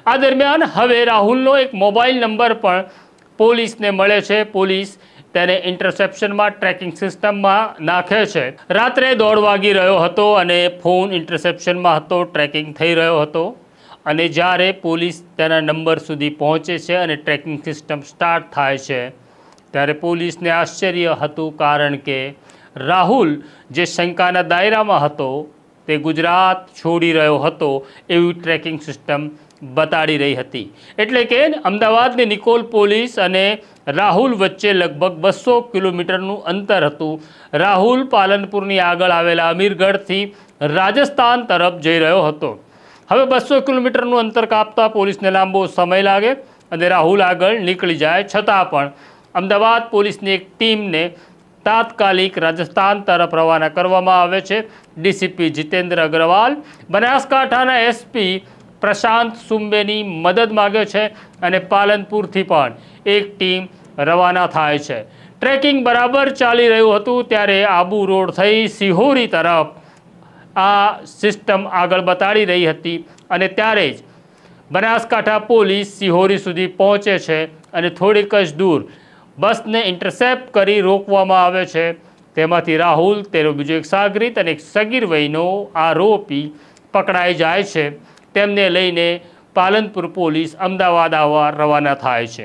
આ દરમિયાન હવે રાહુલનો એક મોબાઈલ નંબર પણ પોલીસને મળે છે. પોલીસ તેને ઇન્ટરસેપ્શનમાં ટ્રેકિંગ સિસ્ટમમાં નાખે છે. રાત્રે 1:30 વાગી રહ્યો હતો અને ફોન ઇન્ટરસેપ્શનમાં હતો, ટ્રેકિંગ થઈ રહ્યો હતો. અને જ્યારે પોલીસ તેના નંબર સુધી પહોંચે છે અને ટ્રેકિંગ સિસ્ટમ સ્ટાર્ટ થાય છે ત્યારે પોલીસને આશ્ચર્ય હતું, કારણ કે રાહુલ જે શંકાના દાયરામાં હતો તે ગુજરાત છોડી રહ્યો હતો એવી ટ્રેકિંગ સિસ્ટમ બતાડી રહી હતી. એટલે કે અમદાવાદની નિકોલ પોલીસ અને રાહુલ વચ્ચે લગભગ 200 કિલોમીટરનું અંતર હતું. રાહુલ પાલનપુરની આગળ આવેલા અમીરગઢથી રાજસ્થાન તરફ જઈ રહ્યો હતો. હવે 200 કિલોમીટરનું અંતર કાપતા પોલીસને લાંબો સમય લાગે અને રાહુલ આગળ નીકળી જાય, છતાં પણ અમદાવાદ પોલીસની એક ટીમને તાત્કાલિક રાજસ્થાન તરફ રવાના કરવામાં આવે છે. ડીસીપી જીતેન્દ્ર અગ્રવાલ બનાસકાંઠાના એસપી પ્રશાંત સુંબેની મદદ માગે છે અને પાલનપુરથી પણ એક ટીમ રવાના થાય છે. ટ્રેકિંગ બરાબર ચાલી રહ્યું હતું ત્યારે આબુ રોડ થઈ સિહોરી તરફ આ સિસ્ટમ આગળ બતાડી રહી હતી અને ત્યારે જ બનાસકાંઠા પોલીસ સિહોરી સુધી પહોંચે છે અને થોડીક જ દૂર બસને ઇન્ટરસેપ્ટ કરી રોકવામાં આવે છે. તેમાંથી રાહુલ, તેનો બીજો એક સાગરીત અને એક સગીર વયનો આરોપી પકડાઈ જાય છે. તેમને લઈને પાલનપુર પોલીસ અમદાવાદ આવવા રવાના થાય છે.